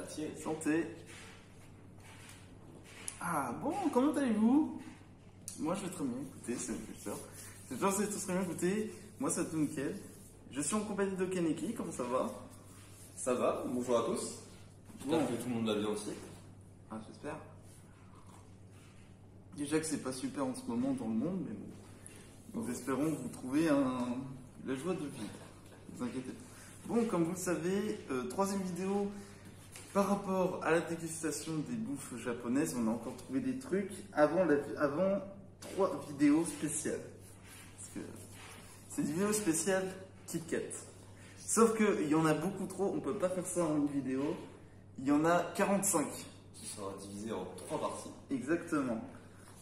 Merci. Santé. Ah bon, comment allez-vous? Moi je vais très bien, écoutez, c'est une culture. J'espère que vous allez tous très bien, écoutez. Moi ça va tout nickel. Je suis en compagnie de Kaneki, comment ça va? Ça va, bonjour à tous. J'espère que tout le monde va bien aussi. Ah, j'espère. Déjà que c'est pas super en ce moment dans le monde, mais bon. Nous espérons que vous trouvez la joie de vivre. Ne vous inquiétez pas. Bon, comme vous le savez, troisième vidéo par rapport à la dégustation des bouffes japonaises. On a encore trouvé des trucs avant 3 vidéos spéciales. Parce que c'est des vidéos spéciales Kit Kat. Sauf qu'il y en a beaucoup trop, on peut pas faire ça en une vidéo. Il y en a 45. Qui sera divisé en 3 parties. Exactement.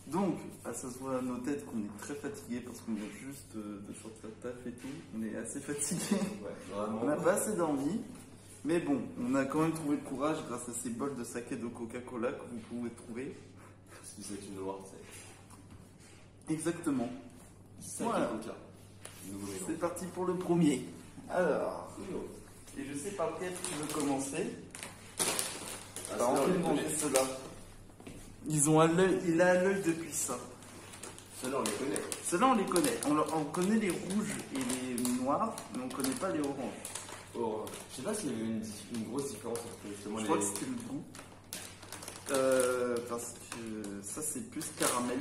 Donc, ça se voit à nos têtes qu'on est très fatigué parce qu'on vient juste de sortir de taf et tout. On est assez fatigué. Ouais, vraiment. On n'a pas assez dormi. Mais bon, on a quand même trouvé le courage grâce à ces bols de saké de Coca-Cola que vous pouvez trouver. Si c'est une noire, c'est. Exactement. Saké Voilà. Coca. Nouveau mélange. C'est parti pour le premier. Alors, et je sais par lequel tu veux commencer. Alors, on va manger ceux-là. Il a l'œil depuis ça. Ceux-là, on les connaît. Ceux-là, on les connaît. On connaît les rouges et les noirs, mais on ne connaît pas les oranges. Oh, je sais pas s'il y avait une grosse différence entre justement Je les. crois que c'était le goût. Parce que ça, c'est plus caramel.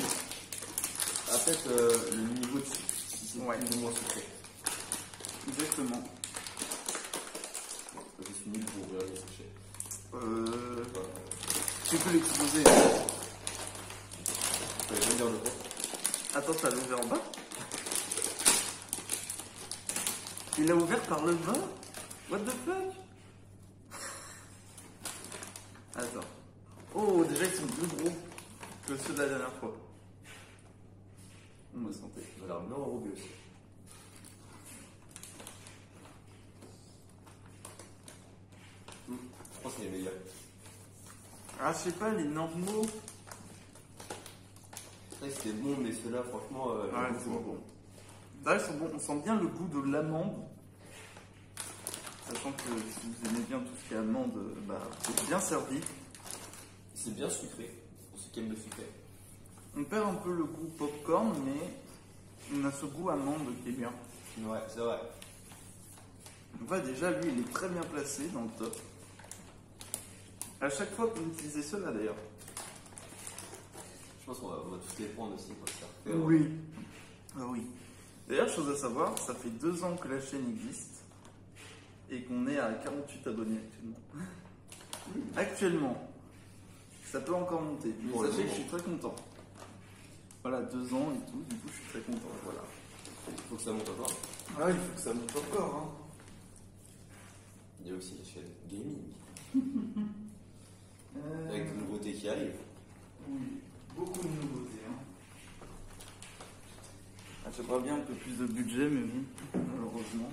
Ah, peut-être le niveau de. Si c'est Ouais. plus ou moins sucré. Exactement. Bon, je suis nul pour ouvrir les sachets. Voilà. Tu peux l'exploser. Je vais venir le faire. Attends, t'as ouvert en bas? Il l'a ouvert par le bas? What the fuck? Attends. Oh, déjà ils sont plus gros que ceux de la dernière fois. On me sentait. Ça a l'air bien enrobé aussi. Je pense qu'il est meilleur. Ah, je sais pas, les normaux. C'est vrai que c'était bon, mais ceux-là, franchement. Ouais, ils sont bons. Là, ils sont bons. On sent bien le goût de l'amande. Sachant que si vous aimez bien tout ce qui est amande, bah, c'est bien servi. C'est bien sucré, pour ceux qui aiment le sucré. On perd un peu le goût popcorn, mais on a ce goût amande qui est bien. Ouais, c'est vrai. Donc ouais, déjà, lui, il est très bien placé dans le top. À chaque fois qu'on utilisait cela, d'ailleurs. Je pense qu'on va tous les prendre aussi pour se faire. Oui. Ah oui. D'ailleurs, chose à savoir, ça fait 2 ans que la chaîne existe et qu'on est à 48 abonnés actuellement. Actuellement. Ça peut encore monter. Mais Pour le sachez que je moment. suis très content. Voilà, 2 ans et tout, du coup, je suis très content. Voilà. Il faut que ça monte encore. Ah, il faut que ça monte encore, hein. Il y a aussi la chaîne gaming. Avec des nouveautés qui arrivent. Oui, beaucoup de nouveautés. Hein. Ah, j'aimerais bien un peu plus de budget, mais bon, malheureusement.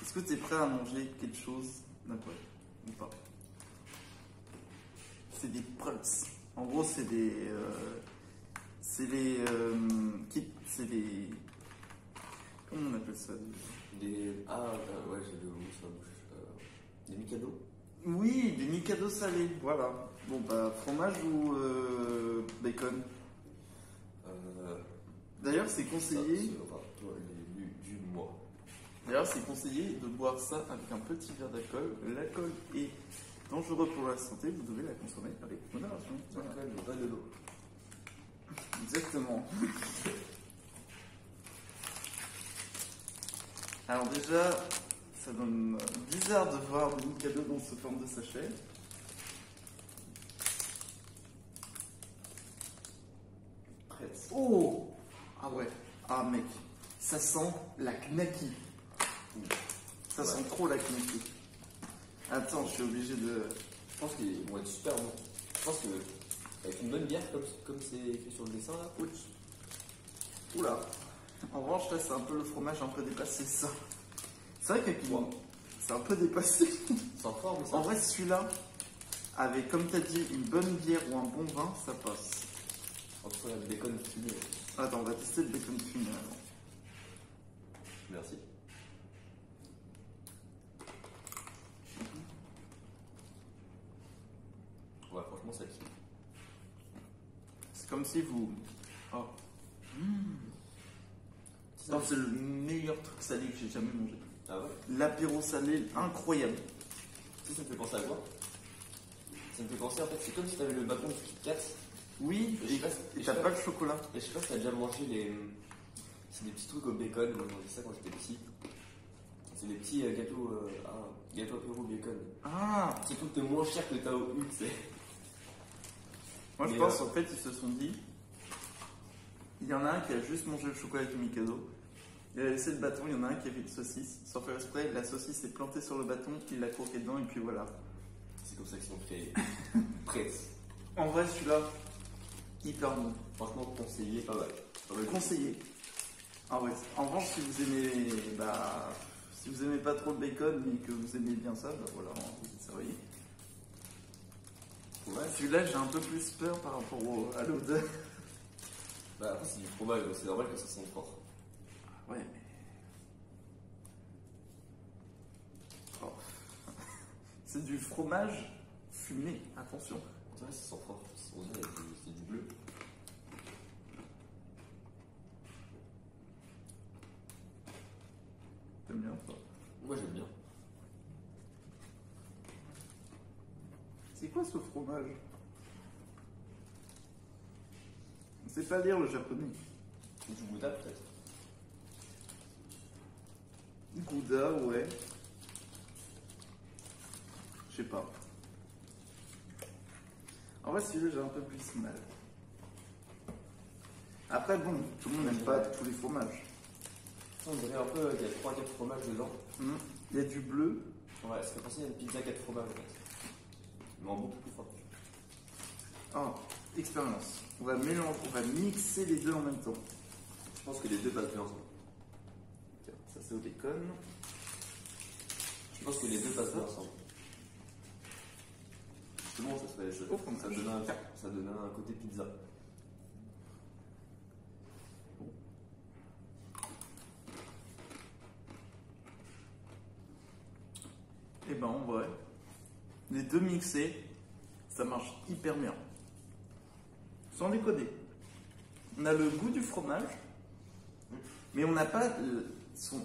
Est-ce que tu es prêt à manger quelque chose d'impossible ou pas? C'est des pulps. En gros, c'est des. C'est les. C'est des. Comment on appelle ça? Des. Ah, ouais, j'ai le mot sur la bouche. Des Mikado. Oui, des Mikado salés, voilà. Bon, bah, fromage ou bacon? D'ailleurs, c'est conseillé. Du mois. D'ailleurs, c'est conseillé de boire ça avec un petit verre d'alcool. L'alcool est dangereux pour la santé, vous devez la consommer avec modération. Voilà. Pas de l'eau. Exactement. Alors déjà, ça donne bizarre de voir des Mikado dans ce forme de sachet. Oh! Ah ouais. Ah mec, ça sent la knacky. Ça sent trop la knacky. Attends, je suis obligé de... Je pense qu'ils vont être super bons. Je pense que avec une bonne bière, comme c'est écrit sur le dessin là. Ouch. Oula. En revanche, là, c'est un peu le fromage un peu dépassé, ça. C'est vrai qu'avec Wow. c'est un peu dépassé. Sans forme, ça. En vrai, celui-là, avec, comme tu as dit, une bonne bière ou un bon vin, ça passe. Entre le bacon fumé. Attends, on va tester le bacon fumé avant. Merci. vraiment ça qui. C'est comme si vous. Oh. Ça, C'est le meilleur truc salé que j'ai jamais mangé. Ah ouais? L'apéro salé, incroyable. Tu sais, ça me fait penser à quoi? Ça me fait penser, en fait, c'est comme si t'avais le bâton du Kit Kat. Oui, Et je sais pas, et t'as pas le chocolat. et je sais pas si t'as déjà mangé les. C'est des petits trucs au bacon, moi j'ai mangé ça quand j'étais petit. C'est des petits gâteaux, gâteaux apéro bacon. Ah, C'est tout le moins cher que t'as au U, tu sais. moi je Mais, pense en fait ils se sont dit, il y en a un qui a juste mangé le chocolat du Mikado, il a laissé le bâton, il y en a un qui avait une saucisse, sans faire exprès, la saucisse est plantée sur le bâton, il l'a croqué dedans et puis voilà. C'est comme ça qu'ils sont créés. Presse. En vrai celui-là, hyper bon. Franchement, conseillé, pas mal. Pas mal. Conseillé. Ah ouais. En revanche si vous aimez, si vous aimez pas trop le bacon mais que vous aimez bien ça, voilà, vous êtes servi. Ouais. Celui-là j'ai un peu plus peur par rapport à l'odeur. Bah après, c'est du fromage, donc c'est normal que ça sente fort. Ouais, mais. Oh. C'est du fromage fumé, attention. C'est vrai, ça sent fort. On dirait que c'est du bleu. T'aimes bien toi? Moi j'aime bien. C'est quoi ce fromage? On sait pas lire le japonais. C'est du gouda peut-être. Gouda, ouais. Je sais pas. En vrai, celui-là, j'ai un peu plus mal. Après, bon, tout le monde n'aime pas tous les fromages. On dirait un peu qu'il y a 3-4 fromages dedans. Il y a du bleu. Ouais, ça fait penser à une pizza 4 fromages en fait. Mais en beaucoup plus fort. Oh, expérience. On va mélanger, on va mixer les deux en même temps. Je pense que les deux passent bien ensemble. Tiens, ça c'est au bacon. Je pense que les deux passent bien ensemble. C'est bon, ça serait. Au fromage. Ça donne un côté pizza. Et ben en vrai, les deux mixés, ça marche hyper bien. Sans déconner. On a le goût du fromage, mais on n'a pas son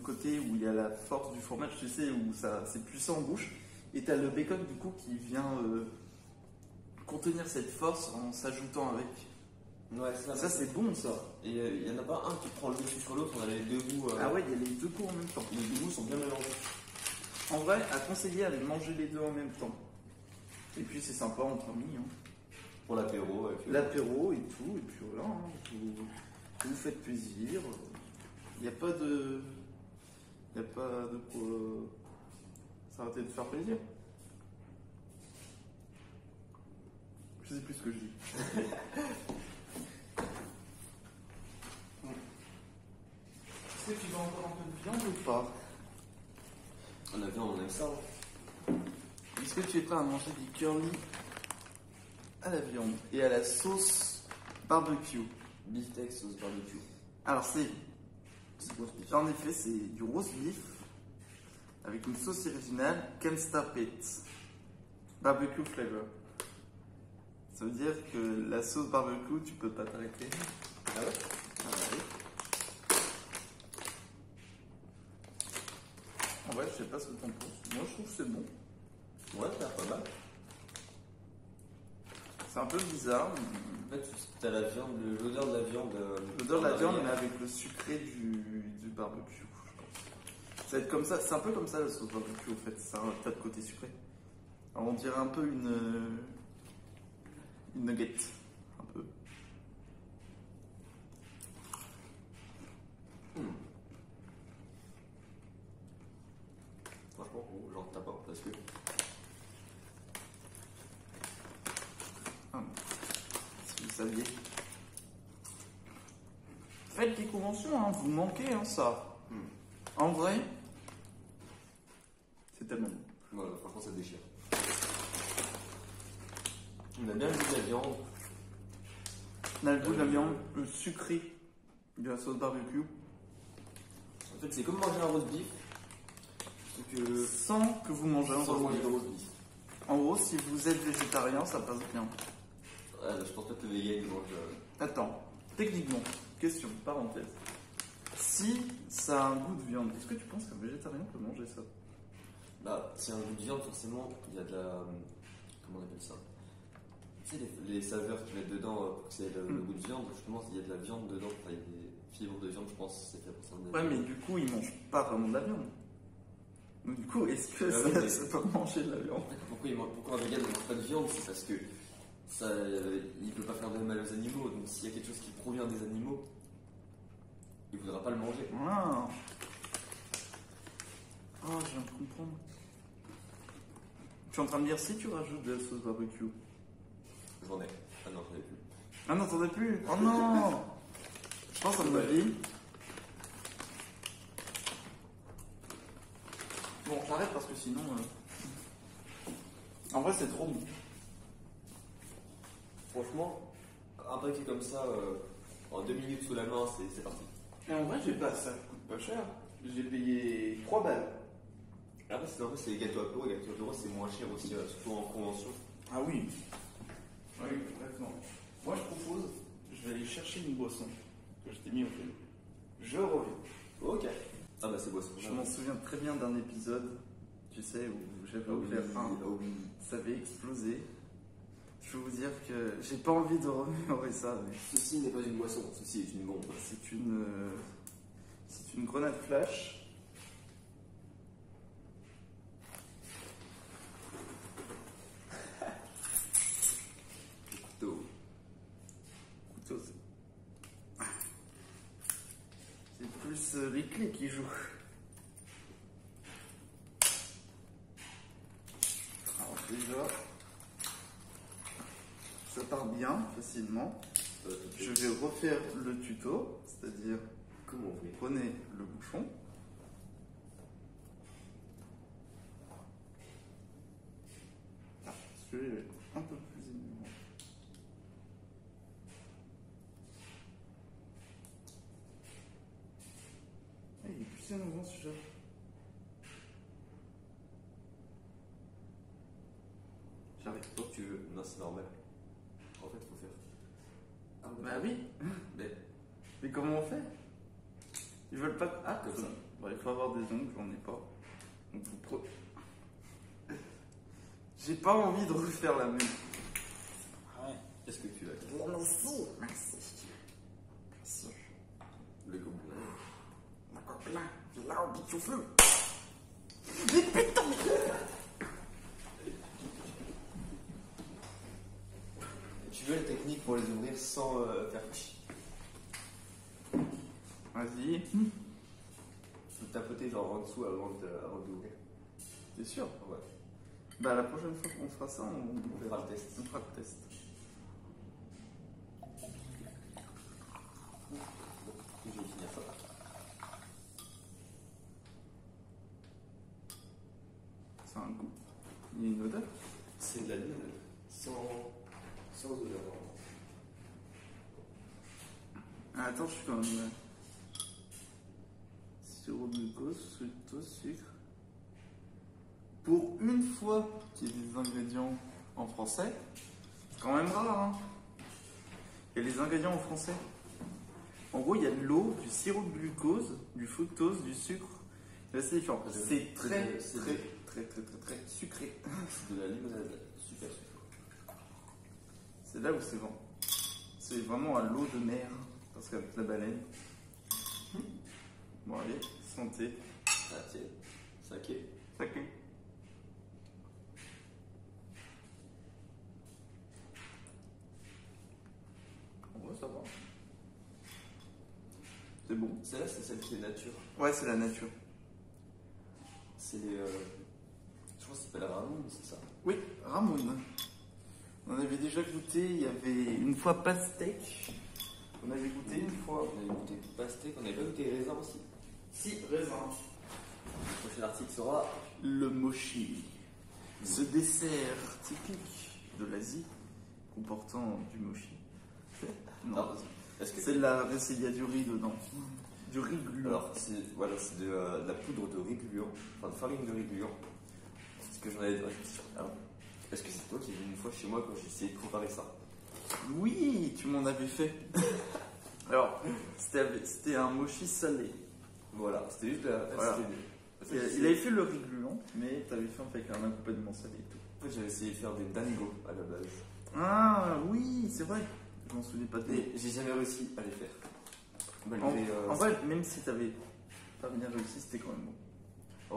côté où il y a la force du fromage, tu sais, où c'est puissant en bouche. Et tu as le bacon du coup qui vient contenir cette force en s'ajoutant avec. Ouais, Ça c'est bon ça. Et il n'y en a pas un qui prend le dessus sur l'autre, on a les deux goûts. Ah ouais, il y a les deux goûts en même temps. Les deux goûts sont bien mélangés. En vrai, à conseiller à manger les deux en même temps. Et puis c'est sympa entre amis. Hein. Pour l'apéro. L'apéro et tout, et puis voilà, hein, vous faites plaisir. Il n'y a pas de. Il n'y a pas de quoi s'arrêter de faire plaisir. Je sais plus ce que je dis. Est-ce que tu veux encore un peu de viande ou pas? On a bien, on aime ça. Hein. Est-ce que tu es prêt à manger des curly à la viande et à la sauce barbecue? Beefsteak sauce barbecue. Alors c'est quoi ce beef? en effet c'est du roast beef avec une sauce originale Can't Stop It barbecue flavor. Ça veut dire que la sauce barbecue tu peux pas t'arrêter. Ah ouais? Ah bah oui. En vrai je sais pas ce que t'en penses. Moi je trouve que c'est bon. Ouais, ça a l'air pas mal. C'est un peu bizarre. En fait, t'as la viande, l'odeur de la viande. L'odeur de la viande mais avec le sucré du barbecue, je pense. Ça va être comme ça, c'est un peu comme ça la sauce barbecue en fait, ça a un tas de côté sucré. Alors on dirait un peu une nugget, un peu. Franchement, j'en tape pas parce que. Si vous saviez. Faites des conventions, hein, vous manquez hein, ça. En vrai, c'est tellement bon. Voilà, franchement, ça déchire. On a bien le goût de la viande. On a le goût de la viande, le sucré de la sauce barbecue. En fait, c'est comme manger un roast beef. Sauf que. Sans que vous mangez un Sans roast manger beef. de roast beef. En gros, si vous êtes végétarien, ça passe bien. Je pense pas que le vegan il mange. Attends, techniquement, question, parenthèse. Si ça a un goût de viande, est-ce que tu penses qu'un végétarien peut manger ça? Bah, si y a un goût de viande, forcément, il y a de la. Comment on appelle ça? Tu sais, les saveurs qu'ils mettent dedans pour que c'est le goût de viande, justement, il y a de la viande dedans, enfin, il y a des fibres de viande, je pense, c'est fait pour ça. Ouais, mais du coup, ils mangent pas vraiment de la viande. Donc, du coup, est-ce que ça peut manger de la viande? Pourquoi un vegan ne mange pas de viande? C'est parce que ça, il peut pas faire de mal aux animaux, donc s'il y a quelque chose qui provient des animaux, il voudra pas le manger. Ah. Oh, je viens de comprendre. Tu es en train de me dire si tu rajoutes de la sauce barbecue? J'en ai. Ah non, j'en ai plus. Ah non, t'en as plus? Oh non. Je pense à mon avis. Bon, j'arrête parce que sinon... En vrai, c'est trop bon. Franchement, un paquet comme ça, en 2 minutes sous la main, c'est parti. Et en vrai, ça coûte pas cher. J'ai payé 3 balles. Après, c'est les gâteaux apéro. Les gâteaux apéro, c'est moins cher aussi, surtout en convention. Ah oui. Oui, complètement. Moi, je propose, je vais aller chercher une boisson que je t'ai mis au frigo. Je reviens. Ok. Ah bah c'est boisson. Je m'en souviens très bien d'un épisode, tu sais, où j'avais offert un. Ça avait explosé. Je peux vous dire que j'ai pas envie de remémorer ça. Mais... Ceci n'est pas une boisson, ceci est une bombe. C'est une grenade flash. Couteau, c'est plus Rickley qui joue. Alors déjà, ça part bien, facilement. Je vais refaire le tuto, c'est-à-dire comment vous prenez le bouchon. Celui-là est un peu plus énorme. Il est plus énorme celui-là. J'arrive pas que tu veux. Non, c'est normal. En fait, faut faire. Ah, bah oui. Mais comment on fait? Ils veulent pas. Ah, comme ça. Bah, il faut avoir des ongles, j'en ai pas. Donc vous prenez. J'ai pas envie de refaire la même. Ouais. Est-ce que tu vas? Merci. Merci. Le gobelin. Le gobelin, il est là au bitu feu. Mais putain! Tu veux la technique pour les ouvrir sans faire chi? Vas-y. Faut tapoter genre en dessous avant d'ouvrir. T'es sûr? Ouais. Bah la prochaine fois qu'on fera ça, on fera le test. On fera le test. Je vais finir ça. Ça a un goût. Il y a une odeur. C'est de la lune sans odeur. Ah, attends, je suis quand même. Sirop de glucose, fructose, sucre. Pour une fois qu'il y ait des ingrédients en français, c'est quand même rare, hein. Il y a les ingrédients en français. En gros, il y a de l'eau, du sirop de glucose, du fructose, du sucre. Là, c'est différent. C'est très sucré. C'est de la limonade. Super sucré. C'est là où c'est bon. C'est vraiment à l'eau de mer. Parce qu'avec la baleine. Bon, allez, santé. Ah, tiens. Saké. Saké. En vrai, ça va. C'est bon. Celle-là, c'est celle qui est nature. Ouais, c'est la nature. C'est les. Je crois que ça s'appelle Ramon, c'est ça? Oui, Ramon. On avait déjà goûté, il y avait une fois pastèque. On avait goûté une fois. On avait goûté pastèque, on avait pas goûté raisin aussi. Si, raisin. Le prochain article sera le mochi. Ce dessert typique de l'Asie comportant du mochi. Non. Est-ce que c'est de la. Il y a du riz dedans. Du riz gluant. Alors, c'est de la poudre de riz gluant, enfin de farine de riz gluant. Parce que j'en avais. Alors, Est-ce que c'est toi qui es venu une fois chez moi quand j'ai essayé de préparer ça? Oui, tu m'en avais fait. Alors, c'était un mochi salé. Voilà, c'était juste la. Voilà. Il avait fait le riz gluant, mais t'avais fait en fait un accompagnement salé et tout. En fait, j'avais essayé de faire des dango à la base. Ah oui, c'est vrai. Je m'en souvenais pas de. Mais j'ai jamais réussi à les faire. En vrai, même si t'avais pas bien réussi, c'était quand même bon.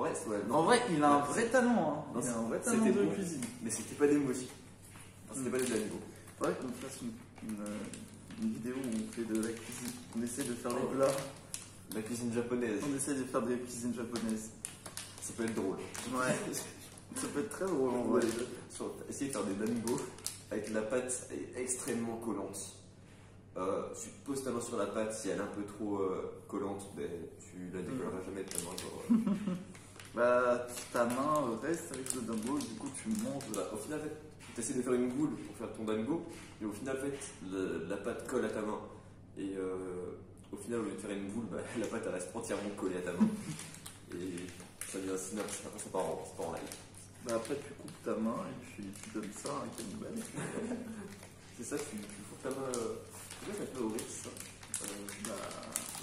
Ouais, ouais, non. En vrai, il a un vrai talent. Hein. Non, Il a un vrai talent c'était de bon, cuisine. mais c'était pas des mochi. Enfin, c'était pas des dango. Faudrait qu'on fasse une vidéo où on fait de la cuisine. On essaie de faire des plats. La cuisine japonaise. On essaie de faire de la cuisine japonaise. Ça peut être drôle. Ouais. Ça peut être très drôle en vrai. Essayer de faire des dango avec la pâte extrêmement collante. Tu poses ta main sur la pâte, si elle est un peu trop collante, ben, tu la décolleras jamais de ta main. Genre, Bah, ta main reste avec le dango et du coup tu manges. Bah, au final, tu essaies de faire une boule pour faire ton dango, et au final, en fait, la pâte colle à ta main. Et au final, au lieu de faire une boule, bah, la pâte elle reste entièrement collée à ta main. Et ça devient synapse, c'est pas en live. Bah, après tu coupes ta main et puis tu donnes ça à un cannibale. C'est ça, tu fous ta main. Pourquoi ça peut ouvrir ça? Bah,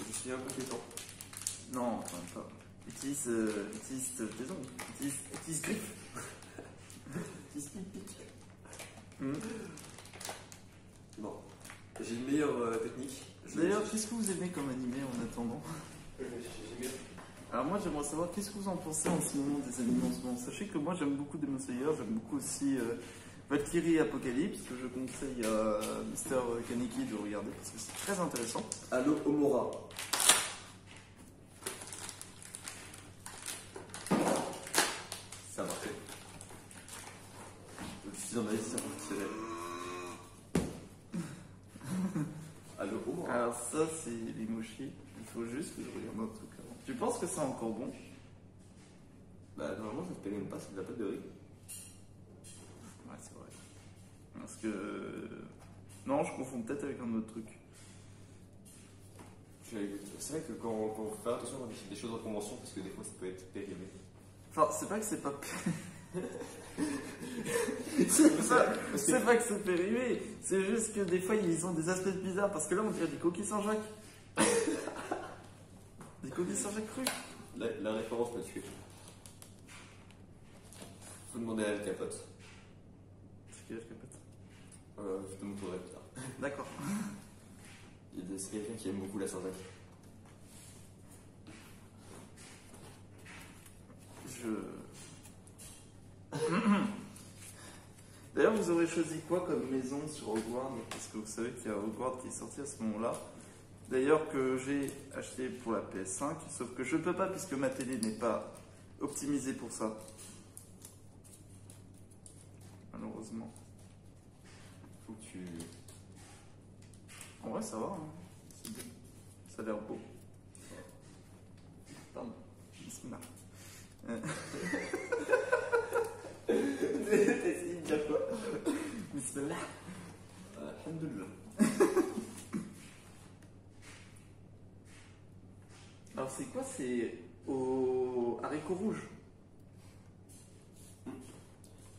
je suis incompétent. Non, quand même pas. Utilise tes ongles. Utilise griffe. Utilise pic. Bon, j'ai une meilleure technique. D'ailleurs, qu'est-ce que vous aimez comme animé en attendant? Alors moi j'aimerais savoir qu'est-ce que vous en pensez en ce moment des animés en ce moment. Sachez que moi j'aime beaucoup Demon Slayer, j'aime beaucoup aussi Valkyrie Apocalypse, que je conseille à Mister Kaneki de regarder parce que c'est très intéressant. Allo Omora. Ça a marché. Je suis en Asie, ça fonctionnait. Allo Omora. Alors ça c'est les mochis, il faut juste que je regarde un truc avant. Tu penses que c'est encore bon? Bah normalement ça se paye même pas, c'est de la pâte de riz. Ouais c'est vrai. Parce que... Non, je confonds peut-être avec un autre truc. C'est vrai que quand on faut faire attention quand on fait des choses en convention, parce que des fois ça peut être périmé. Enfin, c'est pas que c'est pas... c'est pas que c'est périmé, c'est juste que des fois ils ont des aspects bizarres, parce que là on dirait des coquilles Saint-Jacques. Des coquilles Saint-Jacques crues. La référence m'a tué. Faut demander à Al Capote. C'est qui Al Capote? Je te montrerai plus tard. D'accord. C'est quelqu'un qui aime beaucoup la Saint-Jacques. D'ailleurs, vous aurez choisi quoi comme maison sur Hogwarts? Parce que vous savez qu'il y a Hogwarts qui est sorti à ce moment-là. D'ailleurs, que j'ai acheté pour la PS5, sauf que je ne peux pas puisque ma télé n'est pas optimisée pour ça. Malheureusement. Faut que tu. En vrai, ça va. Hein. C'est bien. Ça a l'air beau. Pardon. Bismillah. T'as essayé de dire quoi? Bismillah. Alhamdulillah. Alors c'est quoi? C'est au haricot rouge.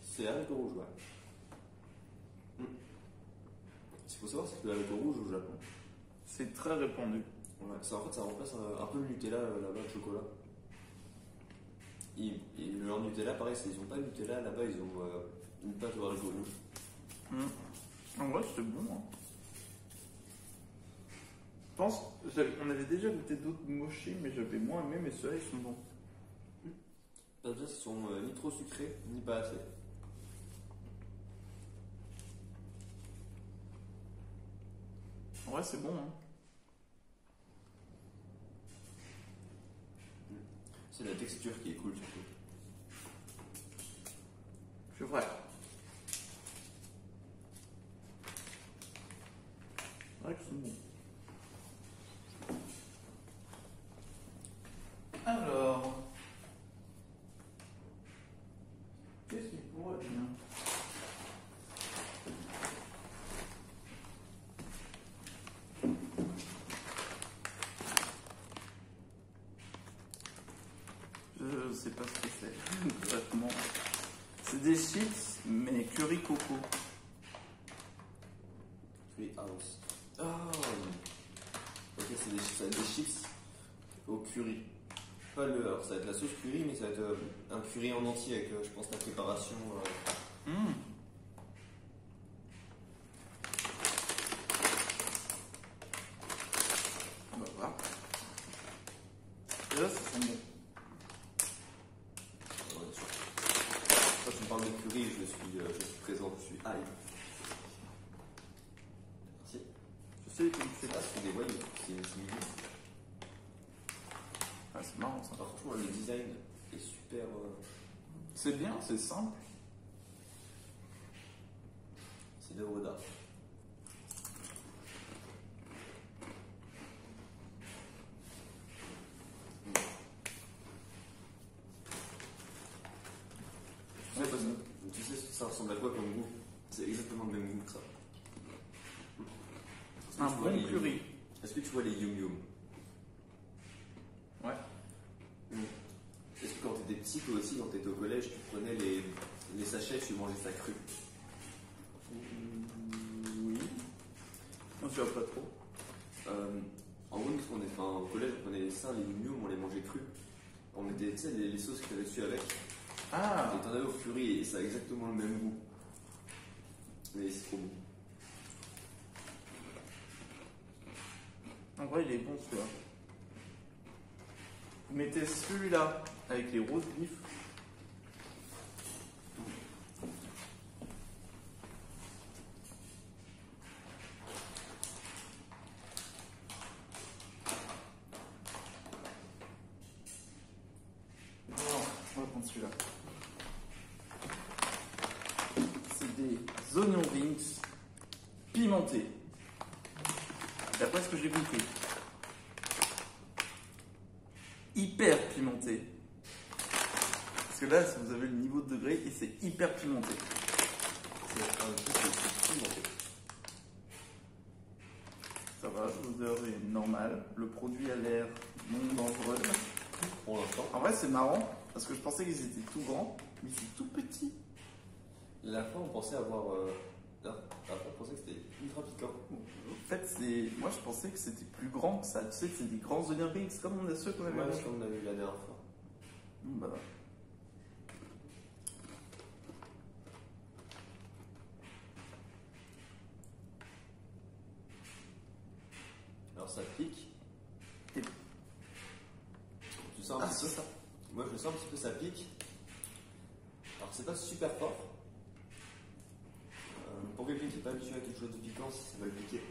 C'est haricot rouge, ouais. Ce qu'il faut savoir, c'est que le haricot rouge au Japon, C'est très répandu. ouais, ça, en fait, ça remplace un peu le Nutella là-bas, le chocolat. Et leur Nutella, pareil, ils n'ont pas de Nutella là-bas, ils ont une pâte au haricot rouge. En vrai, c'était bon. Hein. Je pense, on avait déjà goûté d'autres mochis, mais j'avais moins aimé, mais ceux-là, ils sont bons. Déjà, ils sont ni trop sucrés, ni pas assez. En vrai, c'est bon. Hein. C'est la texture qui est cool, surtout. C'est vrai. C'est vrai que c'est bon. Alors, qu'est-ce qui pourrait bien? Je sais pas ce que c'est. Exactement. C'est des chips mais curry coco. Curry house. Ah, ok, ça va être des chips au curry. Pas le, alors ça va être la sauce curry, mais ça va être un curry en entier avec, je pense, la préparation. On va voir. Et là, ça sent bon. Ouais, sûr. Quand tu me parles de curry, je suis présent, je suis hype. Merci. Je sais que C'est là, c'est des voyous, c'est mignon. Ah, c'est marrant ça. Alors, franchement, le design est super. C'est bien, c'est simple. C'est d'œuvre d'art. Tu sais ça ressemble à quoi comme goût? C'est exactement le même goût que ça. Un bon curry. Est-ce que tu vois les Yum Yum? Ouais. Est-ce que quand tu étais petit, toi aussi, quand tu étais au collège, tu prenais les sachets et tu mangeais ça cru? Oui. Non, je vois pas trop. En gros, au collège, on prenait ça, les Yum Yum, on les mangeait crus. On mettait, tu sais, les sauces que tu avais dessus avec. Ah. Et t'en avais au curry et ça a exactement le même goût. Mais c'est trop bon. En vrai, il est bon celui-là. Vous mettez celui-là avec les roses beef. Non, on va prendre celui-là. C'est des oignons rings pimentés. D'après ce que j'ai compris. Hyper pimenté. Parce que là, vous avez le niveau de degré et c'est hyper pimenté. C'est un truc qui est pimenté. Ça va, l'odeur est normale. Le produit a l'air non dangereux. Pour l'instant. En vrai, c'est marrant parce que je pensais qu'ils étaient tout grands, mais c'est tout petit. La fois, on pensait avoir. La fois, on pensait que c'était ultra piquant. En fait, moi je pensais que c'était plus grand que ça. Tu sais que c'est des grands onion rings comme on a ceux qu'on avait Ouais, mangés. c'est comme on a vu la dernière fois. Bah. Alors ça pique. Et- Tu sens un petit peu ça? Moi je le sens un petit peu, ça pique. Alors c'est pas super fort. Pour quelqu'un qui n'est pas habitué à quelque chose de piquant, ça va le piquer.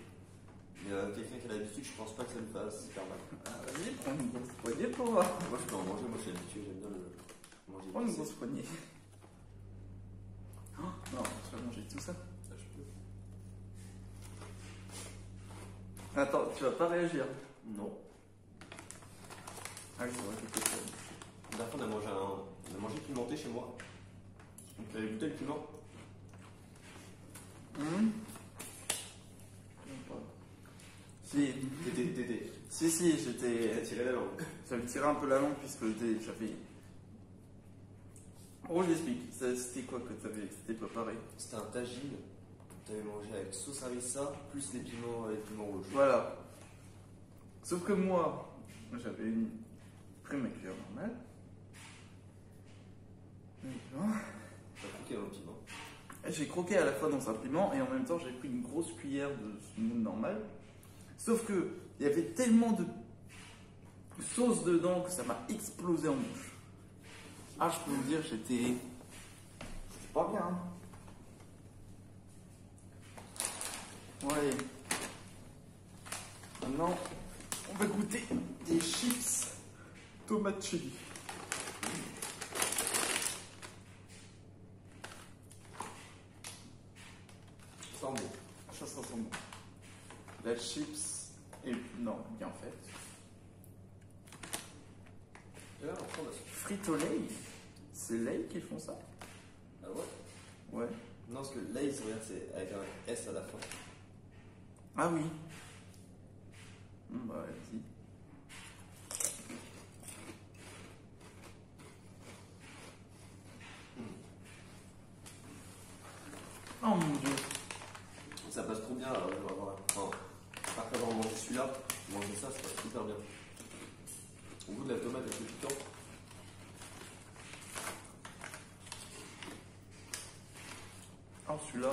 Mais quelqu'un qui a l'habitude, je pense pas que ça lui fasse super mal. Ah, vas-y, prends une grosse poignée pour voir. Moi je peux en manger, moi je suis habitué, j'aime bien le manger. Prends une épicé. grosse poignée. Oh, non, tu vas manger tout ça. Ça, je peux. Attends, tu vas pas réagir. Non. Ah oui, c'est vrai quelque chose. La dernière fois, on a mangé pimenté chez moi. Donc tu avais goûté le piment. Si, T'étais. si, j'étais. T'as tiré la langue. J'avais tiré un peu la langue puisque j'avais. Oh, j'explique. C'était quoi que c'était préparé? C'était un tagine. T'avais mangé avec sauce harissa plus les piments rouges. Voilà. Sauf que moi, j'avais une crème à cuillère normale. T'as croqué dans le piment. J'ai croqué à la fois dans un piment et en même temps j'ai pris une grosse cuillère de semoule normale. Sauf que il y avait tellement de sauce dedans que ça m'a explosé en bouche. Ah, je peux vous dire, j'étais pas bien. Hein. Bon, allez. Maintenant, on va goûter des chips tomate chili. Ça sent bon. Ça sent bon. La chips est non, bien faite. Et là, on prend la sauce. Frito-Lay, c'est Lay qui font ça? Ah ouais? Ouais. Non, parce que Lay's, regarde, c'est avec un S à la fin. Ah oui. Bah vas-y. Oh mon dieu. Ça passe trop bien. Enfin, après avoir mangé celui-là, manger ça passe super bien. Au goût de la tomate avec le piquant. Oh celui-là.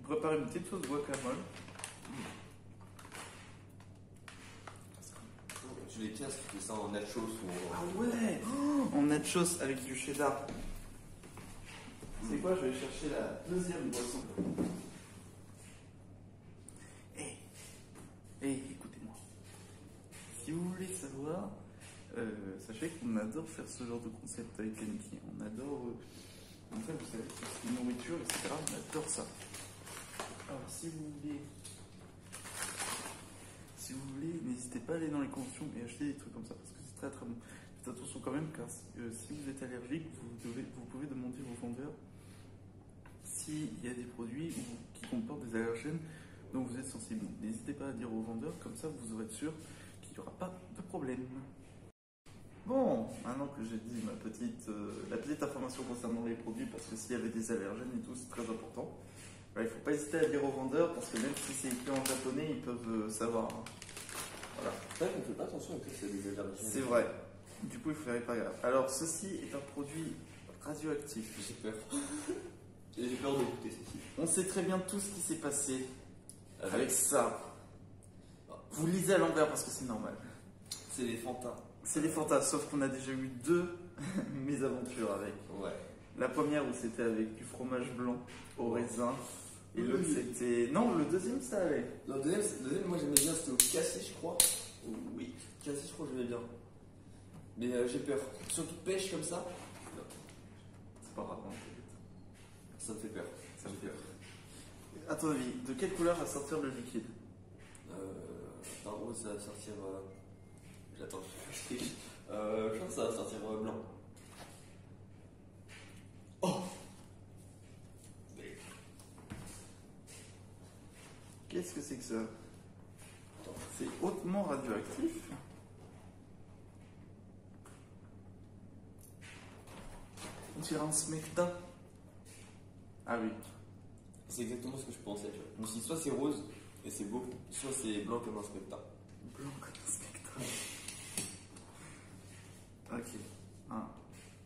Préparer une petite sauce guacamole. Tu les casses, tu fais ça en nachos ou en... Ah ouais, en nachos avec du cheddar. C'est quoi? Je vais chercher la deuxième boisson. Écoutez-moi. Si vous voulez savoir, sachez qu'on adore faire ce genre de concept avec Aniki. On adore, en fait, vous savez, tout ce qui est nourriture, etc. On adore ça. Alors, si vous voulez, n'hésitez pas à aller dans les conditions et acheter des trucs comme ça parce que c'est très très bon. Faites attention quand même car si vous êtes allergique, vous pouvez demander aux vendeurs s'il y a des produits qui comportent des allergènes dont vous êtes sensible. N'hésitez pas à dire aux vendeurs, comme ça vous aurez sûr qu'il n'y aura pas de problème. Bon, maintenant que j'ai dit la petite information concernant les produits, parce que s'il y avait des allergènes et tout, c'est très important. Il ne faut pas hésiter à dire aux vendeurs parce que même si c'est écrit en japonais, ils peuvent savoir. Voilà. C'est vrai qu'on fait pas attention au fait que c'est des allergies. C'est vrai. Du coup, il faudrait pas grave. Alors, ceci est un produit radioactif. J'ai peur. J'ai peur d'écouter ceci. On sait très bien tout ce qui s'est passé avec ça. Vous lisez à l'envers parce que c'est normal. C'est les Fanta. C'est les Fanta, sauf qu'on a déjà eu 2 mésaventures avec. Ouais. La première où c'était avec du fromage blanc au raisin. Et l'autre c'était... Non, le deuxième ça allait. Le deuxième, moi j'aimais bien, c'était au cassé je crois. Oui, cassé je crois que j'aimais bien. Mais j'ai peur. Surtout pêche comme ça. C'est pas grave. Ça me fait peur. Ça me fait peur. À ton avis, de quelle couleur va sortir le liquide? En gros ça va sortir... J'attends, je triche. Je crois que ça va sortir blanc. Oh! Qu'est-ce que c'est que ça? C'est hautement radioactif. On dirait un smecta. Ah oui. C'est exactement ce que je pensais. Tu vois. Je me suis dit, soit c'est rose et c'est beau, soit c'est blanc comme un spectacle. Blanc comme un spectacle. Ok. Un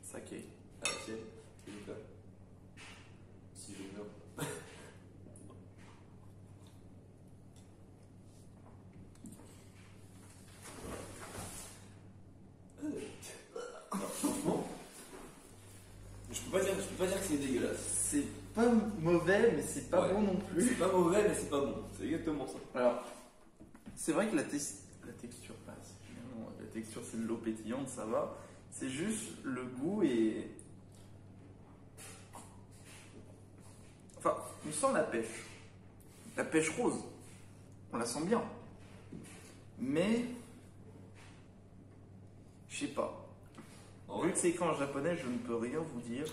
saké. Ah, ok. J'ai peur. Si j'ai peur. Franchement, je peux pas dire que c'est dégueulasse. C'est pas mauvais, mais c'est pas bon non plus. C'est pas mauvais, mais c'est pas bon. C'est exactement ça. Alors, c'est vrai que la texture passe. Finalement, la texture, c'est de l'eau pétillante, ça va. C'est juste le goût et. Enfin, on sent la pêche. La pêche rose. On la sent bien. Mais. Je sais pas. Ouais. Vu que c'est écrit en japonais, je ne peux rien vous dire.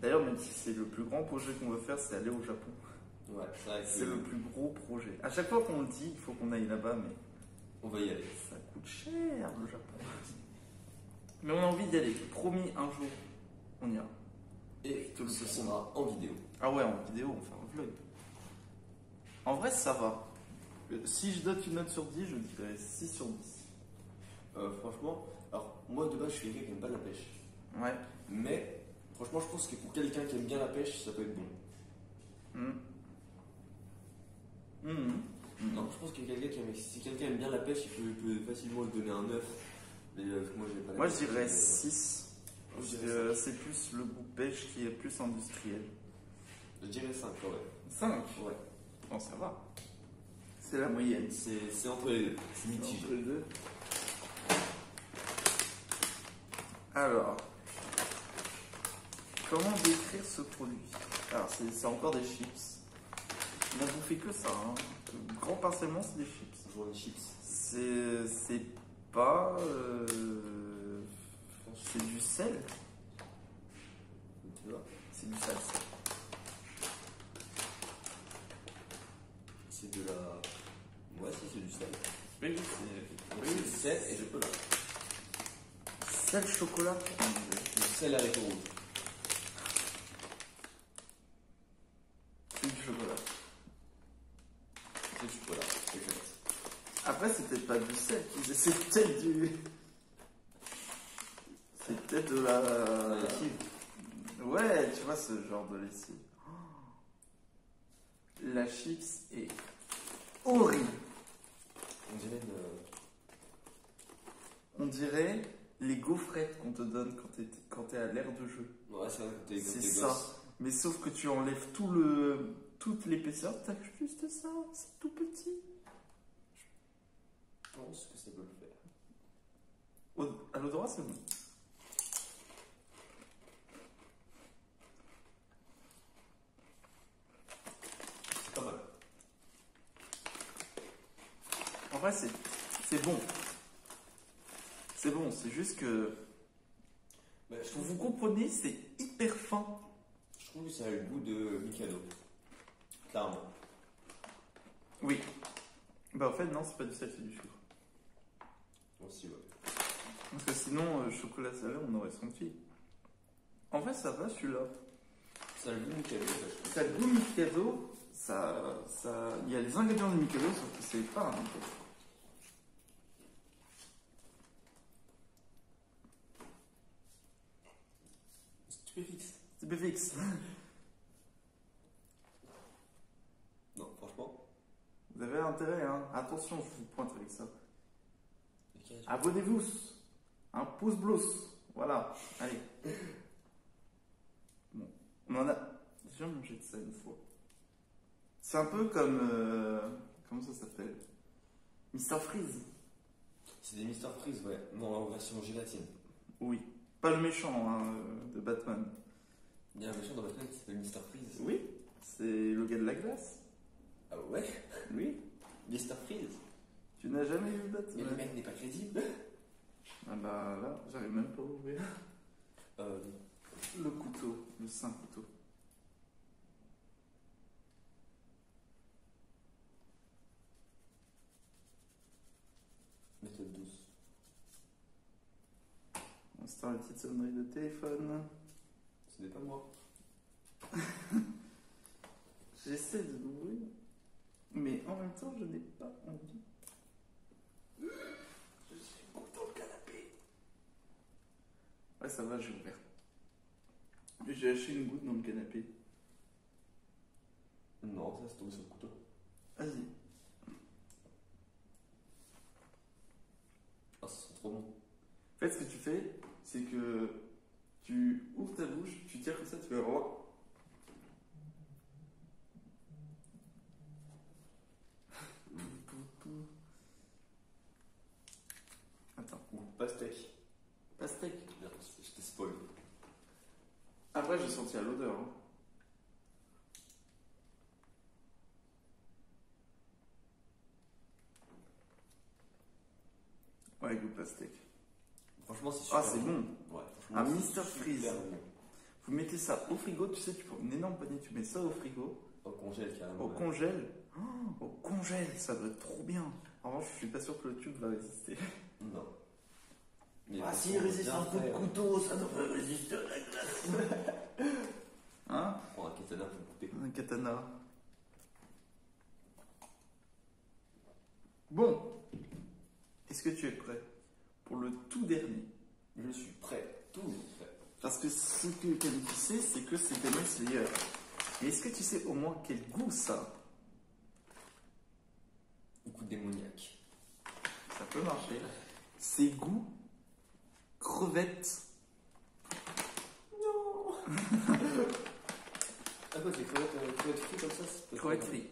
D'ailleurs, même si c'est le plus grand projet qu'on veut faire, c'est aller au Japon. Ouais, c'est vrai que C'est le plus gros projet. À chaque fois qu'on le dit, il faut qu'on aille là-bas, mais on va y aller. ça coûte cher le Japon. Mais on a envie d'y aller. Promis, un jour, on ira. Et Tout le ce monde. sera en vidéo. Ah ouais, en vidéo, on fait un vlog. En vrai, ça va. Si je donne une note sur 10, je dirais 6 sur 10. Franchement, alors moi de base je suis quelqu'un qui n'aime pas la pêche. Ouais. Mais franchement, je pense que pour quelqu'un qui aime bien la pêche, ça peut être bon. Non, je pense que si quelqu'un aime bien la pêche, il peut facilement se donner un 9. Mais moi, j'ai pas la Moi, pêche, je dirais donc, 6. je dirais C'est plus le goût pêche qui est plus industriel. Je dirais 5, ouais. 5. Ouais. Bon, ça va. C'est la moyenne. C'est entre les deux. C'est mitigé. Entre les deux. Alors, comment décrire ce produit? Alors, c'est encore des chips. Il n'a bouffé que ça. Hein. Grand partiellement, c'est des chips. Toujours des chips. C'est pas. C'est du sel. Tu vois? C'est du sel. C'est de la. Ouais, si, c'est du sel. Oui, C'est du sel et chocolat. Sel chocolat. sel avec le rouge. C'est du chocolat. C'est du chocolat. Exact. Après, c'est peut-être pas du sel qu'ils essaient, c'est peut-être du. C'est peut-être de la. lessive. Ouais, tu vois ce genre de lessive. La chips est horrible. On dirait une. On dirait les gaufrettes qu'on te donne quand t'es à l'ère de jeu. Ouais, c'est vrai que t'es C'est gosse. ça. Mais sauf que tu enlèves toute l'épaisseur, t'as juste ça, c'est tout petit. Je pense que ça peut le faire. À l'odorat, c'est bon. C'est pas mal. En vrai, c'est bon. C'est bon, c'est juste que. Bah, je trouve Vous comprenez, c'est hyper fin. Je trouve que ça a le goût de Mikado. Clairement. Oui. Bah, en fait, non, c'est pas du sel, c'est du sucre. Aussi, ouais. Parce que sinon, chocolat salé, on aurait senti. En vrai, ça va celui-là. Ça a le goût de Mikado, ça, je trouve. Ça a le goût Mikado, il y a les ingrédients de Mikado, sauf que c'est pas un Mikado. Stupéfixe. Stupéfixe. Non, franchement. Vous avez intérêt, hein. Attention, je vous pointe avec ça. Ok. Abonnez-vous. Un pouce bleu. Voilà. Allez. Bon. On en a déjà mangé de ça une fois. C'est un peu comme. Comment ça s'appelle? Mr. Freeze. C'est des Mr. Freeze, ouais. Non, en version gélatine. Oui. Pas le méchant hein, de Batman. Il y a un méchant dans Batman qui s'appelle Mr. Freeze. Oui. C'est le gars de la glace. Ah ouais? Oui. Mr. Freeze. Tu n'as jamais vu Mais Batman? le mec n'est pas crédible. Ah bah là, j'arrive même pas à ouvrir. Euh, Le couteau, le saint couteau. méthode douce. On se une petite sonnerie de téléphone. Ce n'est pas moi. J'essaie de l'ouvrir, mais en même temps, je n'ai pas envie. Je suis dans le canapé. Ouais, ça va, j'ai ouvert. J'ai lâché une goutte dans le canapé. Non, ça c'est tombé sur le couteau. Vas-y. Ah, ça sent trop bon. En fait, ce que tu fais, c'est que tu ouvres ta bouche, tu tires comme ça, tu fais oh. Attends. Ou pastèque. Pastèque. Merde, je t'ai spoil. Après, j'ai senti à l'odeur. Hein. Ouais, goût pastèque. Franchement, c'est super. Ah, c'est bon. Ouais, Un franchement, Mr. c'est Freeze. super bon. Vous mettez ça au frigo, tu sais, tu prends une énorme panier, tu mets ça au frigo, Au congèle carrément. au ouais. congèle. Oh, au congèle, ça doit être trop bien. En revanche, je suis pas sûr que le tube va résister. Non. Mais Ah, franchement, s'il résiste bien un coup de fait, couteau, ça devrait résister à la glace. Hein? Prends un katana pour couper. Un katana. Bon. Est-ce que tu es prêt pour le tout dernier? Je suis prêt. Tout prêt. Parce que ce que tu sais, c'est que c'est Demon Slayer. Et est-ce que tu sais au moins quel goût ça a? Coup démoniaque. Ça peut marcher. C'est goût crevettes. Non. Ah quoi, c'est crevettes frites comme ça c'est Crevettes frites.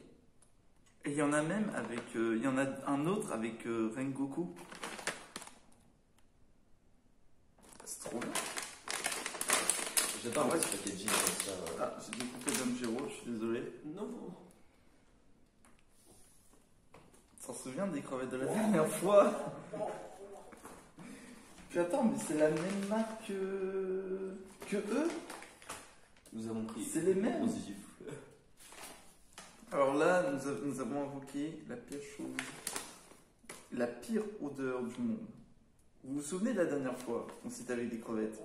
Et il y en a même avec. Il y en a un autre avec Rengoku. C'est trop bien. J'adore ce packaging comme ça. Ah, j'ai découpé Danjiro, je suis désolé. Non. T'en souviens des crevettes de la dernière fois? Puis attends, mais c'est la même marque que eux? Nous avons pris. C'est les mêmes. Positif. Alors là, nous avons invoqué la pire chose, la pire odeur du monde. Vous vous souvenez de la dernière fois qu'on s'était avec des crevettes?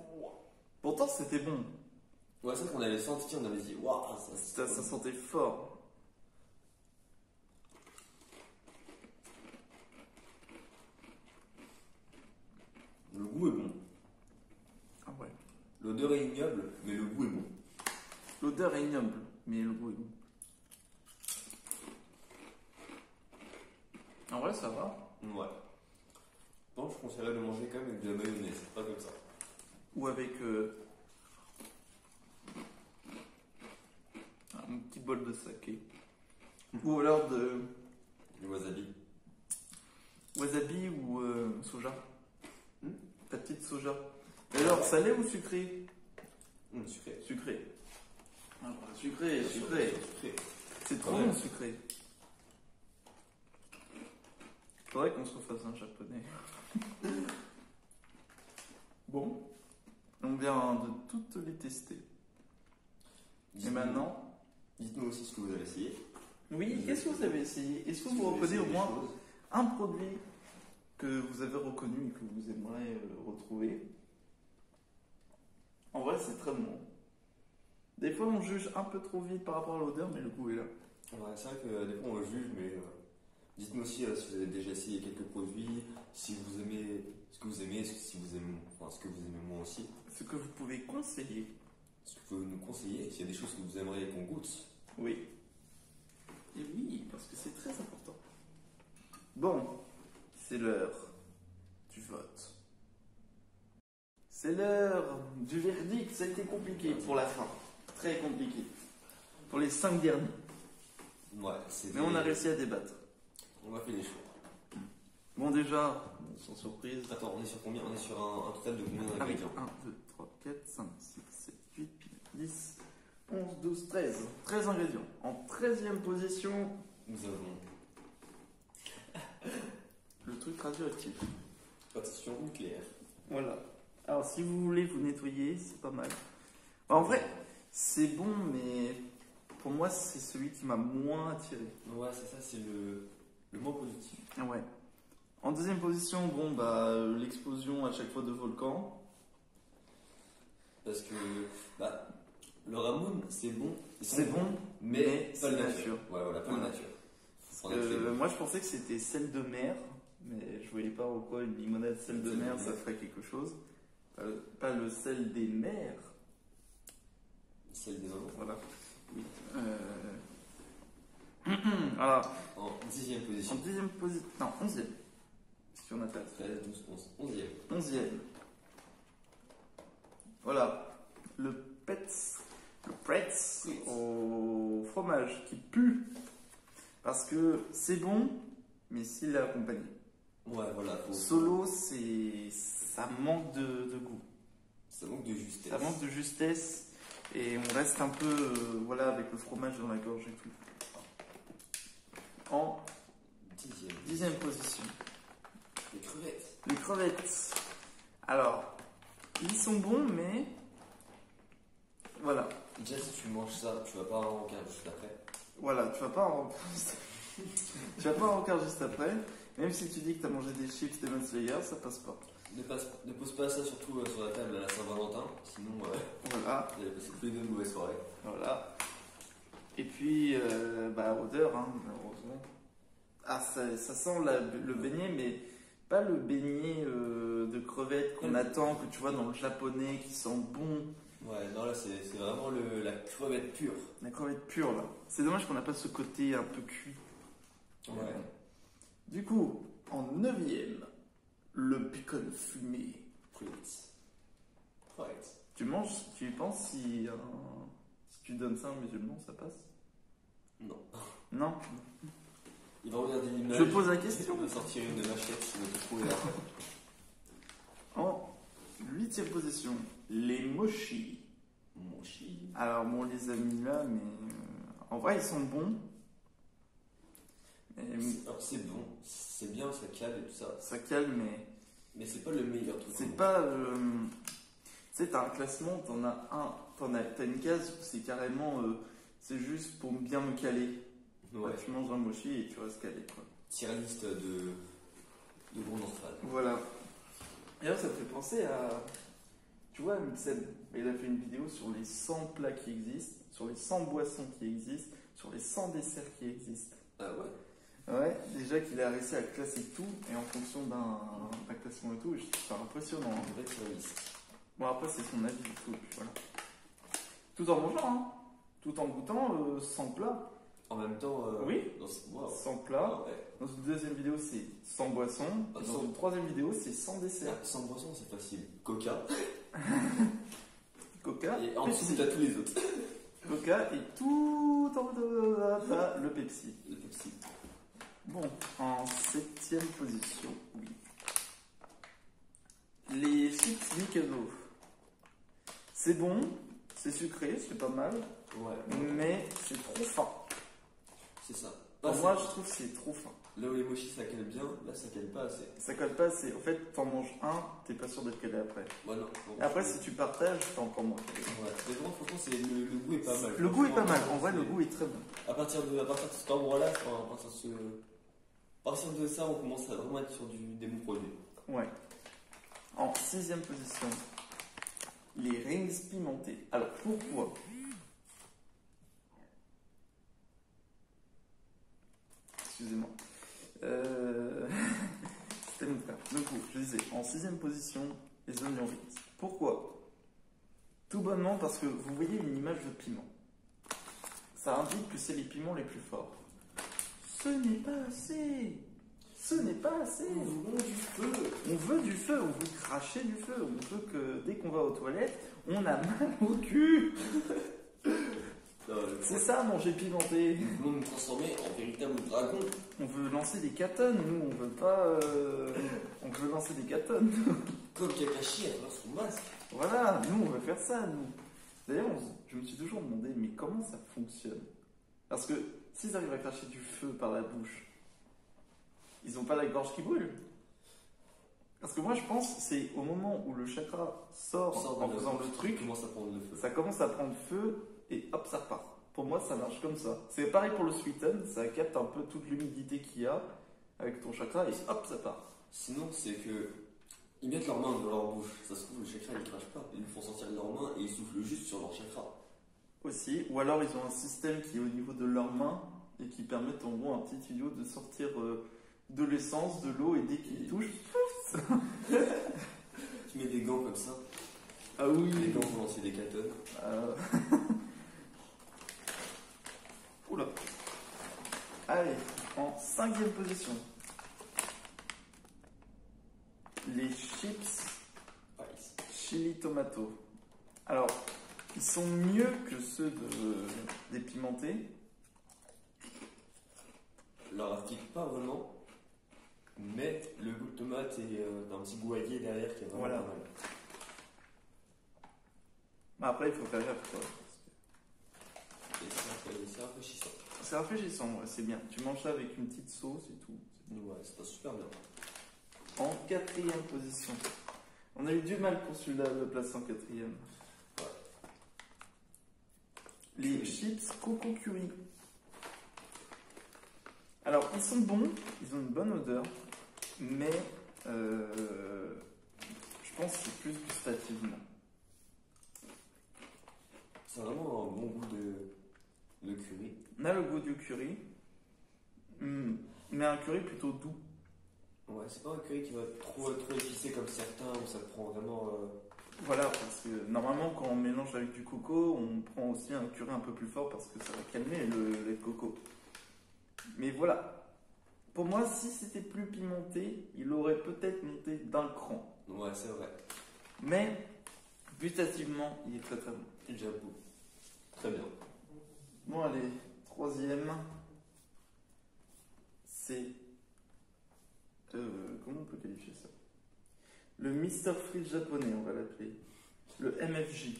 Pourtant, c'était bon. Ouais, c'est vrai qu'on avait senti, on avait dit, waouh, Ça sentait fort. Le goût est bon. Ah ouais. L'odeur est ignoble, mais le goût est bon. L'odeur est ignoble, mais le goût est bon. En vrai, ça va. Ouais. Donc, je conseillerais de manger quand même avec de la mayonnaise, pas comme ça. Ou avec un petit bol de saké. Ou alors de Le wasabi. wasabi ou soja. Hmm. Ta petite soja. Et alors, salé ou sucré? Sucré. Sucré. Ah, bah, sucré. Sucré. C'est trop Ouais. bon, sucré. Faudrait qu'on se refasse un japonais. Bon. On vient de toutes les tester. Et maintenant? Dites-nous aussi ce que vous avez essayé. Oui, qu'est-ce que vous avez essayé? Est-ce que vous reconnaissez au moins un produit que vous avez reconnu et que vous aimeriez retrouver? En vrai, c'est très bon. Des fois, on juge un peu trop vite par rapport à l'odeur, mais le goût est là. Ouais, c'est vrai que des fois on juge, mais dites-nous aussi si vous avez déjà essayé quelques produits, si vous aimez ce que vous aimez, si vous aimez, enfin, ce que vous aimez moi aussi, Ce que vous pouvez conseiller. ce que vous pouvez nous conseiller, s'il y a des choses que vous aimeriez qu'on goûte. Oui. Et oui, parce que c'est très important. Bon, c'est l'heure du vote. C'est l'heure du verdict. Ça a été compliqué pour la fin. Très compliqué. Pour les 5 derniers. Ouais, c'est. Mais on a réussi à débattre. On a fait des choix. Bon, déjà, sans surprise. Attends, on est sur combien? On est sur un total de combien d'ingrédients? 1, 2, 3, 4, 5, 6, 7, 8, 10, 11, 12, 13. 13 ingrédients. En 13e position, Nous avons le truc radioactif. pâtisserie nucléaire. Voilà. Alors, si vous voulez vous nettoyer, c'est pas mal. En vrai, c'est bon, mais pour moi, c'est celui qui m'a moins attiré. Ouais, c'est ça, c'est le mot positif. Ouais. En deuxième position, bon, bah, l'explosion à chaque fois de volcan. Parce que le ramoun, c'est bon. C'est bon, mais mais pas c'est la nature. nature. Ouais, voilà, pas la nature. Faut prendre avec les Moi, je pensais que c'était sel de mer, mais je voyais pas en quoi une limonade sel de mer, ça ferait quelque chose. Pas le sel des mers. Celle des oiseaux. Voilà. Oui. Voilà. En 10e En position. deuxième position. Non, 11e. Si on appelle. 13, 12, 11. 11e. 11e. Voilà. Le Pretz Oui. au fromage qui pue. Parce que c'est bon, mais s'il est accompagné. Ouais, voilà. Solo, ça manque de goût. Ça manque de justesse. Ça manque de justesse. Et on reste un peu voilà, avec le fromage dans la gorge et tout. En 10e position. Les crevettes. Les crevettes. Alors, ils sont bons, mais voilà. Déjà, si tu manges ça, tu vas pas en rencard juste après. Voilà, tu vas pas en tu vas pas en rencard juste après. Même si tu dis que tu as mangé des chips Demon Slayer, ça passe pas. Ne pose pas ça surtout sur la table à la Saint-Valentin, sinon Voilà, vous allez passer tous les deux une mauvaise soirée. voilà. Et puis, odeur, hein, malheureusement. Ah, ça sent le beignet, mais pas le beignet de crevettes qu'on attend, que tu vois dans le japonais, qui sent bon. Ouais, non, là c'est vraiment la crevette pure. La crevette pure, là. C'est dommage qu'on n'a pas ce côté un peu cuit. Ouais. Du coup, en 9e, le bacon fumé. Frites. Tu manges, tu penses si tu donnes ça à un musulman, ça passe? Non. Non. Il va regarder l'image. Je pose la question. Il va sortir une machette, il va te trouver là. En 8e position, les mochi. Mochi. Alors bon, on les a mis là, mais en vrai, ils sont bons. Alors c'est bon, c'est bien, ça calme et tout ça. Ça calme, mais Mais c'est pas le meilleur truc. c'est pas. Tu sais, t'as un classement, t'as une case où c'est carrément. C'est juste pour bien me caler. Ouais. Tu manges un mochi et tu restes calé, quoi. Tier liste de gros Nordfall. Voilà. Et là, ça me fait penser à. tu vois, Mixed, il a fait une vidéo sur les 100 plats qui existent, sur les 100 boissons qui existent, sur les 100 desserts qui existent. Ah ouais. Ouais, déjà qu'il a réussi à classer tout, et en fonction d'un classement et tout, je trouve ça impressionnant. Hein. En fait, c'est réaliste. Bon, après, c'est son avis et tout, et puis voilà. Tout en mangeant, hein. Tout en goûtant 100 plats. En même temps, oui, wow. 100 plats. Ah ouais. Dans une deuxième vidéo, c'est 100 boissons. Ah, Et dans 100. une troisième vidéo, c'est 100 desserts. 100 boissons, c'est facile. Coca. Coca, Et en dessous, Pepsi. t'as tous les autres. Coca et tout en haut, t'as le Pepsi. Le Pepsi. Bon, en septième position, oui. Les chips Mikado. C'est bon, c'est sucré, c'est pas mal, Ouais. mais c'est trop fin. C'est ça. Pour Pas moi, assez. je trouve que c'est trop fin. Là où les mochis ça cale bien, là ça cale pas assez. Ça colle pas assez. En fait, t'en manges un, t'es pas sûr d'être calé après. Ouais, non. Et après, si tu partages, t'es encore moins calé. Ouais. Mais vraiment, franchement, le goût est pas mal. Le goût est pas mal. Franchement, En vrai, le c'est- goût est très bon. À partir de cet endroit-là, enfin, à partir de ça, on commence à vraiment être sur des bons produits. Ouais. En sixième position, les rings pimentés. Alors, pourquoi? Excusez-moi. C'était mon frère. Du coup, je disais, en sixième position, les onion rings. Pourquoi? Tout bonnement parce que vous voyez une image de piment. Ça indique que c'est les piments les plus forts. Ce n'est pas assez. Ce n'est pas assez. Nous voulons du feu. On veut du feu, on veut cracher du feu. On veut que dès qu'on va aux toilettes, on a mal au cul. C'est ça, manger pimenté. Nous voulons nous transformer en véritable dragon. On veut lancer des catones, nous, on veut pas. On veut lancer des catones. Comme Kakashi à travers son masque. Voilà, nous, on veut faire ça, nous. D'ailleurs, je me suis toujours demandé, mais comment ça fonctionne? Parce que s'ils arrivent à cracher du feu par la bouche, ils n'ont pas la gorge qui brûle. Parce que moi, je pense que c'est au moment où le chakra sort en faisant le truc, commence à prendre le feu. ça commence à prendre feu et hop, ça repart. Pour moi, ça marche comme ça. C'est pareil pour le sweeten, ça capte un peu toute l'humidité qu'il y a avec ton chakra et hop, ça part. Sinon, c'est que ils mettent leurs mains dans leur bouche. Ça se trouve, le chakra il crache pas. Ils font sortir de leurs mains et ils soufflent juste sur leur chakra. Aussi, ou alors ils ont un système qui est au niveau de leurs mains et qui permet en gros un petit tuyau de sortir de l'essence, de l'eau et dès qu'ils touchent. Tu mets des gants comme ça. Ah oui, Les gants pour lancer des catones. Oula. Allez, en cinquième position. Les chips Ice. chili tomato. Alors, ils sont mieux que ceux des pimentés. Leur applique pas vraiment. Mais le goût de tomate et un petit goût aillé derrière qui est vraiment Voilà. pas mal. Mais après, il faut faire gaffe, quoi. Et c'est rafraîchissant. C'est rafraîchissant, ouais, c'est bien. Tu manges ça avec une petite sauce et tout. Ouais, c'est pas super bien. En quatrième position. On a eu du mal pour celui-là, le placer en quatrième. Ouais. Les chips coco curry. Alors, ils sont bons, ils ont une bonne odeur, mais je pense que c'est plus gustativement. C'est vraiment un bon goût de curry. On a le goût du curry, mais un curry plutôt doux. Ouais, c'est pas un curry qui va être trop épicé comme certains où ça prend vraiment. Voilà, parce que normalement, quand on mélange avec du coco, on prend aussi un curry un peu plus fort parce que ça va calmer le lait de coco. Mais voilà. Pour moi, si c'était plus pimenté, il aurait peut-être monté d'un cran. Ouais, c'est vrai. Mais, gustativement, il est très très bon. J'avoue. Très bien. Bon, allez, troisième. C'est. Comment on peut qualifier ça? Le Mr. Freeze japonais, on va l'appeler. Le MFJ.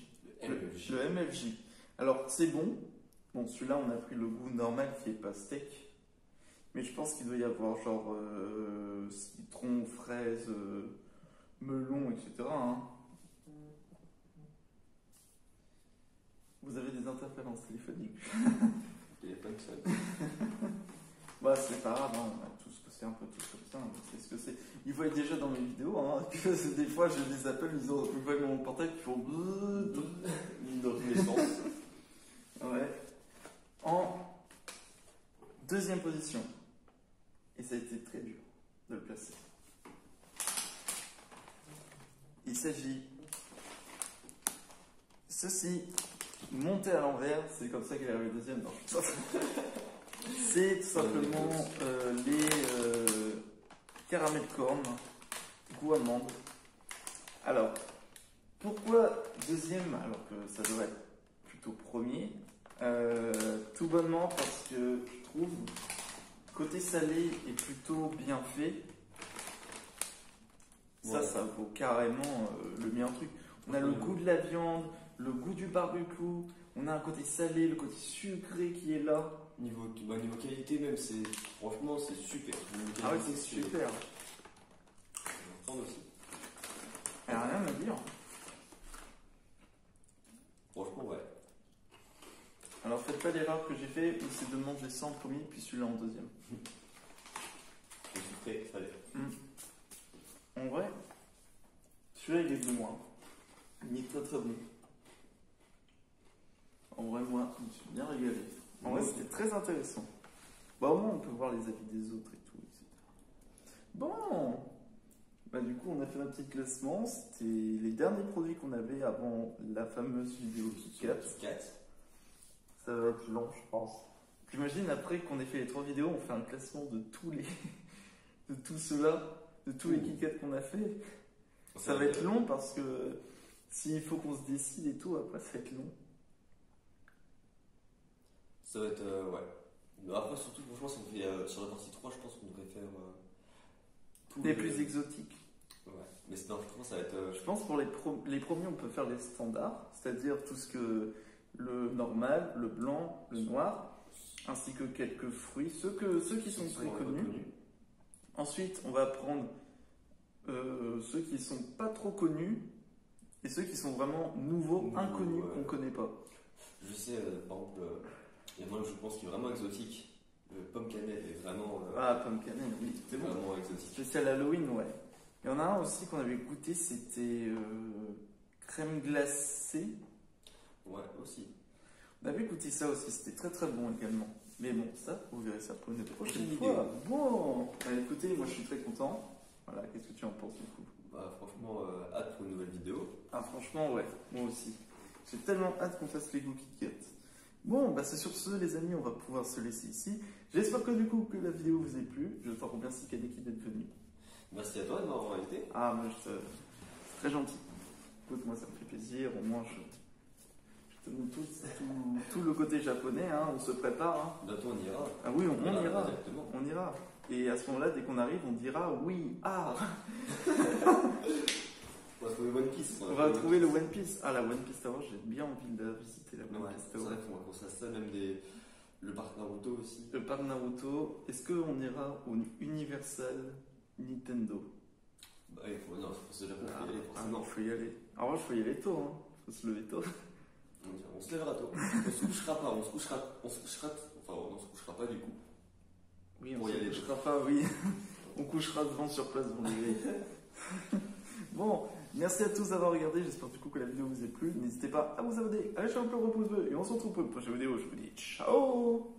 Le MFJ. Alors, c'est bon. Bon, celui-là, on a pris le goût normal qui est pas steak. Mais je pense qu'il doit y avoir genre citron, fraise, melon, etc. hein. Vous avez des interférences téléphoniques. Téléphone sonne. Bah, c'est pas grave, hein, on a tous c'est un peu tous comme ça, hein, c'est ce que c'est. Ils voient déjà dans mes vidéos, hein, que des fois je les appelle, ils voient mon portail, ils font dans tous les sens. Ouais. En deuxième position, et ça a été très dur de le placer. Il s'agit ceci, monté à l'envers, c'est comme ça qu'il est arrivé deuxième. Non. C'est tout simplement les caramels corn, goût amande. Alors, pourquoi deuxième alors que ça devrait être plutôt premier? Tout bonnement parce que je trouve côté salé est plutôt bien fait. Ça, ça vaut carrément le meilleur truc. On a le goût de la viande, le goût du barbecue, on a un côté salé, le côté sucré qui est là. Niveau qualité même, franchement c'est super. Ah ouais, c'est super. Je ressens aussi. Il n'y a rien à dire. Franchement, ouais. Alors faites pas l'erreur que j'ai fait, c'est de manger ça en premier, puis celui-là en deuxième. C'est sucré, salé. En vrai, celui-là il est de moi. Il est très très bon. En vrai, moi, je me suis bien régalé. En vrai, c'était très intéressant. Bah, au moins, on peut voir les avis des autres et tout, etc. Bon, bah, du coup, on a fait un petit classement. C'était les derniers produits qu'on avait avant la fameuse vidéo KitKat. Ça va être long, je pense. J'imagine après qu'on ait fait les 3 vidéos, on fait un classement de tous les. de tout cela, de tous les KitKat qu'on a fait. Ça va être long parce que s'il faut qu'on se décide et tout, après, ça va être long. Ça va être, ouais. Après, surtout, franchement, ça me fait, sur la partie 3, je pense qu'on devrait faire des plus exotiques. Ouais, mais non, je pense que ça va être. Je pense pour les premiers, on peut faire les standards, c'est-à-dire tout ce que le normal, le blanc, le noir, ainsi que quelques fruits, ceux qui sont très connus. Ensuite, on va prendre ceux qui sont pas trop connus et ceux qui sont vraiment nouveaux, inconnus, qu'on connaît pas. Je sais, par exemple. Il y en a un que je pense qui est vraiment exotique. Le pomme cannelle est vraiment. Ah, pomme cannelle, oui. C'est bon. Vraiment exotique. Spécial Halloween, ouais. Il y en a un aussi qu'on avait goûté, c'était crème glacée. Ouais, aussi. On avait goûté ça aussi, c'était très très bon également. Mais bon, ça, vous verrez ça pour une prochaine fois. Bon, écoutez, moi je suis très content. Voilà, qu'est-ce que tu en penses du coup? Bah, franchement, hâte pour une nouvelle vidéo. Ah, franchement, ouais, moi aussi. J'ai tellement hâte qu'on fasse les goûts KitKat. Bon, bah c'est sur ce les amis, on va pouvoir se laisser ici. J'espère que du coup que la vidéo vous ait plu. Je te remercie Kaneki d'être venu. Merci à toi de m'avoir invité. Ah, moi c'est très gentil. Écoute, moi ça me fait plaisir, au moins je te montre tout le côté japonais, hein, on se prépare. Hein. Bientôt on ira. Ah oui, on ira. Exactement. On ira. Et à ce moment-là, dès qu'on arrive, on dira oui, ah. On va trouver One Piece. On va trouver le One Piece. Ah, la One Piece Tower, j'ai bien envie de visiter la One Piece Tower. C'est vrai qu'on va ça, même le parc Naruto aussi. Le parc Naruto. Est-ce qu'on ira au Universal Nintendo? Bah, non, c'est déjà pour y aller, forcément. Faut y aller. Alors, il faut y aller tôt, hein. Faut se lever tôt. On se lèvera tôt. On se couchera pas, on se couchera pas du coup. Oui, on se couchera pas, oui. On couchera devant sur place devant les Bon, merci à tous d'avoir regardé, j'espère du coup que la vidéo vous a plu. N'hésitez pas à vous abonner, à lâcher un peu le pouce bleu et on se retrouve pour une prochaine vidéo. Je vous dis ciao.